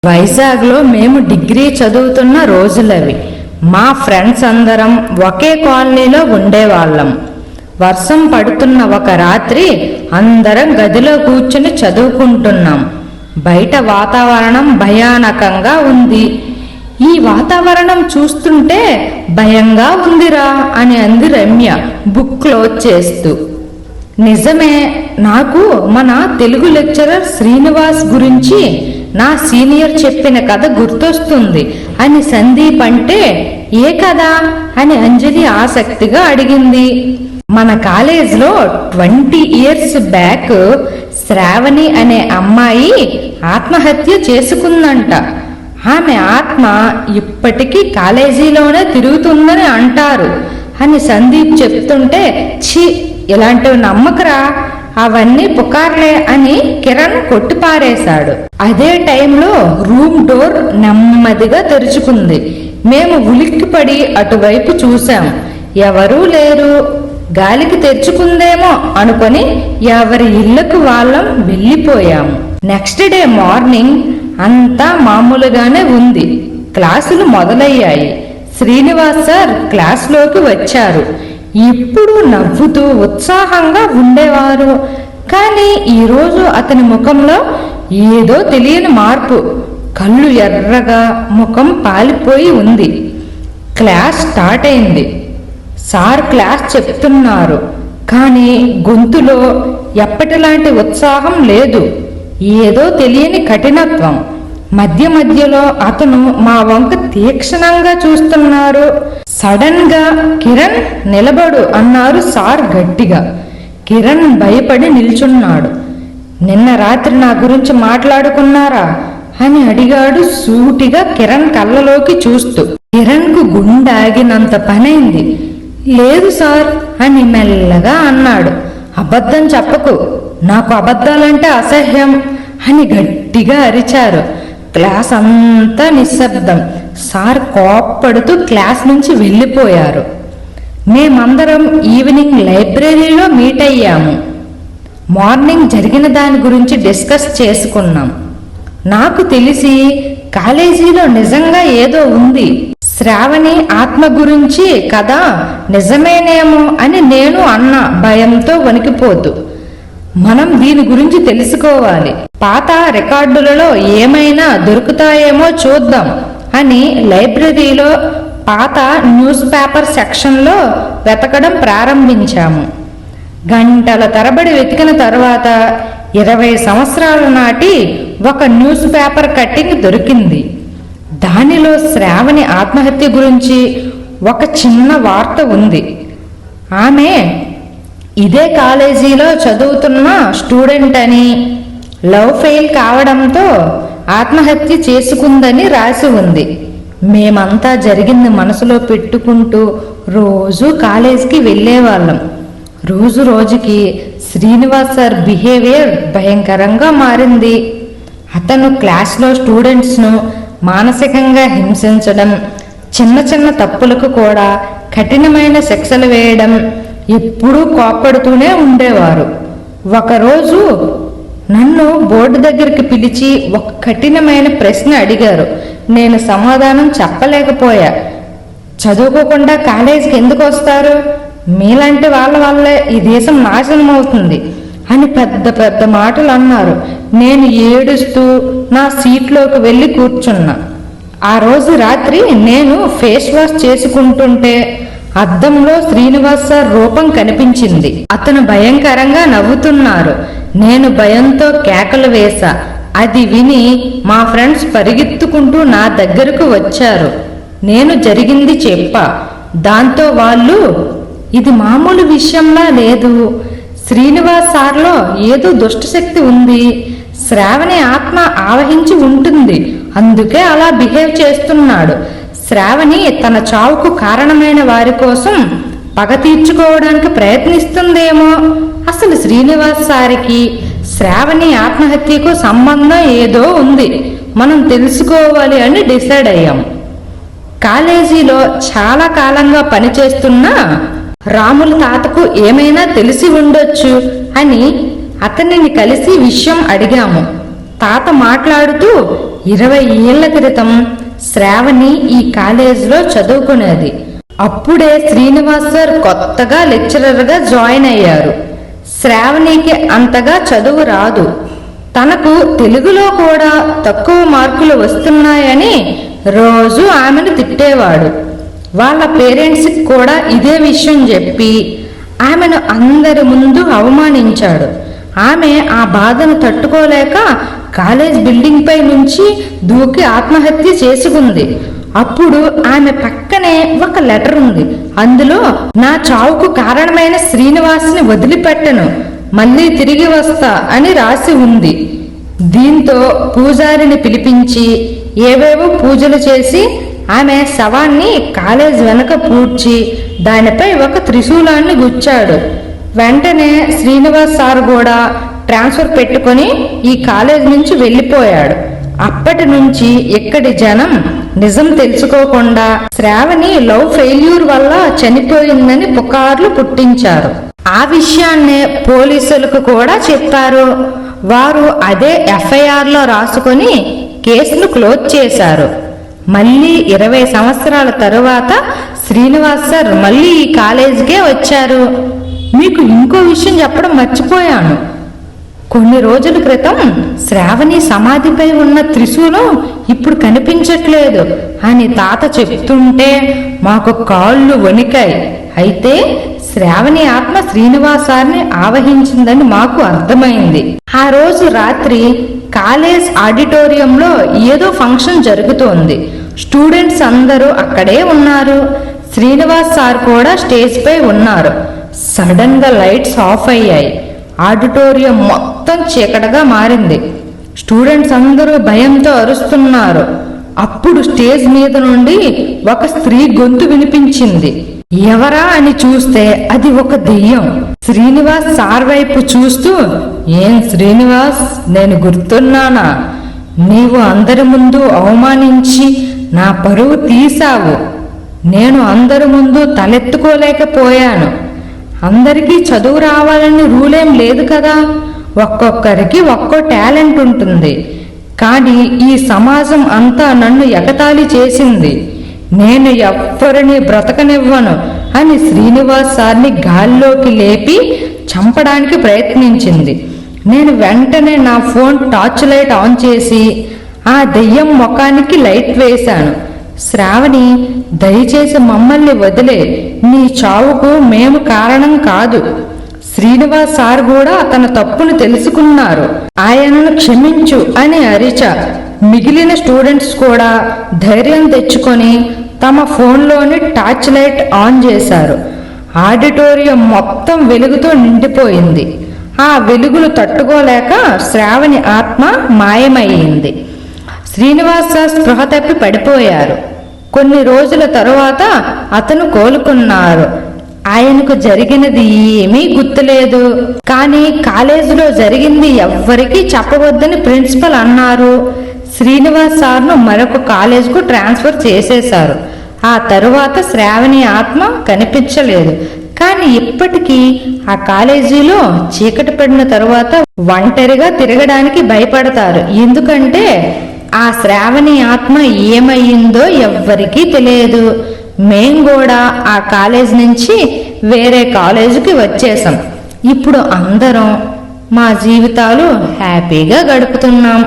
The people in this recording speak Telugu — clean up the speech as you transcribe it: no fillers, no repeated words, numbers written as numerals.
వైజాగ్లో మేము డిగ్రీ చదువుతున్న రోజులవి. మా ఫ్రెండ్స్ అందరం ఒకే కాలనీలో ఉండేవాళ్ళం. వర్షం పడుతున్న ఒక రాత్రి అందరం గదిలో కూర్చుని చదువుకుంటున్నాం. బయట వాతావరణం భయానకంగా ఉంది. ఈ వాతావరణం చూస్తుంటే భయంగా ఉందిరా అని అంది రమ్య బుక్ క్లోజ్ చేస్తూ. నిజమే, నాకు మన తెలుగు లెక్చరర్ శ్రీనివాస్ గురించి నా సీనియర్ చెప్పిన కథ గుర్తొస్తుంది అని సందీప్ అంటే, ఏ కథ అని అంజలి ఆసక్తిగా అడిగింది. మన కాలేజ్లో 20 years బ్యాక్ శ్రావణి అనే అమ్మాయి ఆత్మహత్య చేసుకుందంట. ఆమె ఆత్మ ఇప్పటికీ కాలేజీలోనే తిరుగుతుందని అంటారు అని సందీప్ చెప్తుంటే, ఛీ ఇలాంటివి నమ్మకరా, అవన్నీ పుకార్లే అని కిరణ్ కొట్టిపారేశాడు. అదే టైంలో రూమ్ డోర్ నెమ్మదిగా తెరుచుకుంది. మేము ఉలిక్కిపడి అటువైపు చూశాం. ఎవరూ లేరు. గాలికి తెరుచుకుందేమో అనుకొని ఎవరి ఇళ్లకు వాళ్ళం వెళ్ళిపోయాము. నెక్స్ట్ డే మార్నింగ్ అంతా మామూలుగానే ఉంది. క్లాసులు మొదలయ్యాయి. శ్రీనివాస్ సార్ క్లాస్లోకి వచ్చారు. ఇప్పుడు నవ్వుతూ ఉత్సాహంగా ఉండేవారు. కానీ ఈరోజు అతని ముఖంలో ఏదో తెలియని మార్పు. కళ్ళు ఎర్రగా, ముఖం పాలిపోయి ఉంది. క్లాస్ స్టార్ట్ అయింది. సార్ క్లాస్ చెప్తున్నారు. కానీ గొంతులో ఎప్పటిలాంటి ఉత్సాహం లేదు. ఏదో తెలియని కఠినత్వం. మధ్య మధ్యలో అతను మా వంక తీక్షణంగా చూస్తున్నారు. సడన్ గా కిరణ్ నిలబడు అన్నారు సార్ గట్టిగా. కిరణ్ భయపడి నిల్చున్నాడు. నిన్న రాత్రి నా గురించి మాట్లాడుకున్నారా అని అడిగాడు సూటిగా కిరణ్ కళ్ళలోకి చూస్తూ. కిరణ్ కు గుండాగినంత పనైంది. లేదు సార్ అని మెల్లగా అన్నాడు. అబద్ధం చెప్పకు, నాకు అబద్ధాలంటే అసహ్యం అని గట్టిగా అరిచారు. క్లాస్ అంతా నిశ్శబ్దం. సార్ కోప్పడుతూ క్లాస్ నుంచి వెళ్ళిపోయారు. మేమందరం ఈవినింగ్ లైబ్రరీలో మీట్ అయ్యాము. మార్నింగ్ జరిగిన దాని గురించి డిస్కస్ చేసుకున్నాం. నాకు తెలిసి కాలేజీలో నిజంగా ఏదో ఉంది. శ్రావణి ఆత్మ గురించి కదా, నిజమేనేమో అని నేను అన్నా భయంతో వణికిపోతూ. మనం దీని గురించి తెలుసుకోవాలి. పాత రికార్డులలో ఏమైనా దొరుకుతాయేమో చూద్దాం అని లైబ్రరీలో పాత న్యూస్ పేపర్ సెక్షన్లో వెతకడం ప్రారంభించాము. గంటల తరబడి వెతికిన తరువాత 20 సంవత్సరాల నాటి ఒక న్యూస్ పేపర్ కట్టింగ్ దొరికింది. దానిలో శ్రావణి ఆత్మహత్య గురించి ఒక చిన్న వార్త ఉంది. ఆమె ఇదే కాలేజీలో చదువుతున్న స్టూడెంట్ అని, లవ్ ఫెయిల్ కావడంతో ఆత్మహత్య చేసుకుందని రాసి ఉంది. మేమంతా జరిగింది మనసులో పెట్టుకుంటూ రోజు కాలేజీకి వెళ్ళేవాళ్ళం. రోజు రోజుకి శ్రీనివాస్ సార్ బిహేవియర్ భయంకరంగా మారింది. అతను క్లాస్లో స్టూడెంట్స్ను మానసికంగా హింసించడం, చిన్న చిన్న తప్పులకు కూడా కఠినమైన శిక్షలు వేయడం, ఎప్పుడూ కోప్పడుతూనే ఉండేవారు. ఒకరోజు నన్ను బోర్డు దగ్గరికి పిలిచి ఒక కఠినమైన ప్రశ్న అడిగారు. నేను సమాధానం చెప్పలేకపోయా. చదువుకోకుండా కాలేజీకి ఎందుకు వస్తారు? మీలాంటి వాళ్ళ వల్లే ఈ దేశం నాశనం అవుతుంది అని పెద్ద పెద్ద మాటలు అన్నారు. నేను ఏడుస్తూ నా సీట్లోకి వెళ్ళి కూర్చున్నా. ఆ రోజు రాత్రి నేను ఫేస్ వాష్ చేసుకుంటుంటే అద్దంలో శ్రీనివాస్ సార్ రూపం కనిపించింది. అతను భయంకరంగా నవ్వుతున్నారు. నేను భయంతో కేకలు వేశా. అది విని మా ఫ్రెండ్స్ పరిగెత్తుకుంటూ నా దగ్గరకు వచ్చారు. నేను జరిగింది చెప్పా. దాంతో వాళ్ళు, ఇది మామూలు విషయంలా లేదు, శ్రీనివాస్ సార్లో ఏదో దుష్టశక్తి ఉంది, శ్రావణి ఆత్మ ఆవహించి ఉంటుంది, అందుకే అలా బిహేవ్ చేస్తున్నాడు. శ్రావణి తన చావుకు కారణమైన వారి కోసం పగ తీర్చుకోవడానికి ప్రయత్నిస్తుందేమో. అసలు శ్రీనివాస్ సారికి శ్రావణి ఆత్మహత్యకు సంబంధం ఏదో ఉంది, మనం తెలుసుకోవాలి అని డిసైడ్ అయ్యాం. కాలేజీలో చాలా కాలంగా పనిచేస్తున్న రాముల తాతకు ఏమైనా తెలిసి ఉండొచ్చు అని అతనిని కలిసి విషయం అడిగాము. తాత మాట్లాడుతూ 20 ఏళ్ల క్రితం శ్రావణి ఈ కాలేజీలో చదువుకునేది. అప్పుడే శ్రీనివాస్ సార్ కొత్తగా లెక్చరర్గా జాయిన్ అయ్యారు. శ్రావణికి అంతగా చదువు రాదు. తనకు తెలుగులో కూడా తక్కువ మార్కులు వస్తున్నాయని రోజు ఆమెను తిట్టేవాడు. వాళ్ళ పేరెంట్స్కి కూడా ఇదే విషయం చెప్పి ఆమెను అందరి ముందు అవమానించాడు. ఆమె ఆ బాధను తట్టుకోలేక కాలేజ్ బిల్డింగ్ పై నుంచి దూకి ఆత్మహత్య చేసుకుంది. అప్పుడు ఆమె పక్కనే ఒక లెటర్ ఉంది. అందులో నా చావుకు కారణమైన శ్రీనివాస్ని వదిలిపెట్టను, మళ్ళీ తిరిగి వస్తా అని రాసి ఉంది. దీంతో పూజారిని పిలిపించి ఏవేవో పూజలు చేసి ఆమె శవాన్ని కాలేజ్ వెనక పూడ్చి దానిపై ఒక త్రిశూలాన్ని గుచ్చాడు. వెంటనే శ్రీనివాస్ సార్ కూడా ట్రాన్స్ఫర్ పెట్టుకొని ఈ కాలేజ్ నుంచి వెళ్ళిపోయాడు. అప్పటి నుంచి ఇక్కడి జనం నిజం తెలుసుకోకుండా శ్రావణి లవ్ ఫెయిల్యూర్ వల్ల చనిపోయిందని పుకార్లు పుట్టించారు. ఆ విషయాన్నే పోలీసులకు కూడా చెప్పారు. వారు అదే ఎఫ్ఐఆర్లో రాసుకొని కేసును క్లోజ్ చేశారు. మళ్ళీ 20 సంవత్సరాల తరువాత శ్రీనివాస్ సార్ మళ్ళీ ఈ కాలేజీకే వచ్చారు. మీకు ఇంకో విషయం చెప్పడం మర్చిపోయాను. కొన్ని రోజుల క్రితం శ్రావణి సమాధిపై ఉన్న త్రిశూలం ఇప్పుడు కనిపించట్లేదు అని తాత చెప్తుంటే మాకు కాళ్ళు వణికాయి. అయితే శ్రావణి ఆత్మ శ్రీనివాస్ సార్ని ఆవహించిందని మాకు అర్థమైంది. ఆ రోజు రాత్రి కాలేజ్ ఆడిటోరియంలో ఏదో ఫంక్షన్ జరుగుతోంది. స్టూడెంట్స్ అందరూ అక్కడే ఉన్నారు. శ్రీనివాస్ సార్ కూడా స్టేజ్ పై ఉన్నారు. సడన్ గా లైట్స్ ఆఫ్ అయ్యాయి. ఆడిటోరియం మొత్తం చీకటిగా మారింది. స్టూడెంట్స్ అందరూ భయంతో అరుస్తున్నారు. అప్పుడు స్టేజ్ మీద నుండి ఒక స్త్రీ గొంతు వినిపించింది. ఎవరా అని చూస్తే అది ఒక దెయ్యం. శ్రీనివాస్ సార్ వైపు చూస్తూ, ఏం శ్రీనివాస్, నేను గుర్తున్నానా? నీవు అందరి ముందు అవమానించి నా పరువు తీశావు. నేను అందరి ముందు తలెత్తుకోలేకపోయాను. అందరికీ చదువు రావాలని రూలేం లేదు కదా. ఒక్కొక్కరికి ఒక్కో టాలెంట్ ఉంటుంది. కానీ ఈ సమాజం అంతా నన్ను ఎగతాళి చేసింది. నేను ఎవ్వరిని బ్రతకనివ్వను అని శ్రీనివాస్ సార్ని గాల్లోకి లేపి చంపడానికి ప్రయత్నించింది. నేను వెంటనే నా ఫోన్ టార్చ్ లైట్ ఆన్ చేసి ఆ దెయ్యం ముఖానికి లైట్ వేశాను. శ్రావణి, దయచేసి మమ్మల్ని వదిలే, నీ చావుకు మేము కారణం కాదు. శ్రీనివాస్ సార్ కూడా తన తప్పును తెలుసుకున్నారు, ఆయనను క్షమించు అని అరిచా. మిగిలిన స్టూడెంట్స్ కూడా ధైర్యం తెచ్చుకొని తమ ఫోన్లోని టార్చ్ లైట్ ఆన్ చేశారు. ఆడిటోరియం మొత్తం వెలుగుతో నిండిపోయింది. ఆ వెలుగులు తట్టుకోలేక శ్రావణి ఆత్మ మాయమయ్యింది. శ్రీనివాస్ సార్ స్పృహ తప్పి పడిపోయారు. కొన్ని రోజుల తరువాత అతను కోలుకున్నారు. ఆయనకు జరిగినది ఏమీ గుర్తులేదు. కానీ కాలేజీలో జరిగింది ఎవ్వరికీ చెప్పవద్దని ప్రిన్సిపల్ అన్నారు. శ్రీనివాస్ సార్ను మరొక కాలేజ్కు ట్రాన్స్ఫర్ చేసేశారు. ఆ తరువాత శ్రావణి ఆత్మ కనిపించలేదు. కానీ ఇప్పటికీ ఆ కాలేజీలో చీకటి పడిన తరువాత ఒంటరిగా తిరగడానికి భయపడతారు. ఎందుకంటే ఆ శ్రావణి ఆత్మ ఏమయ్యిందో ఎవ్వరికీ తెలియదు. మేం కూడా ఆ కాలేజ్ నుంచి వేరే కాలేజీకి వచ్చేసాం. ఇప్పుడు అందరం మా జీవితాలు హ్యాపీగా గడుపుతున్నాం.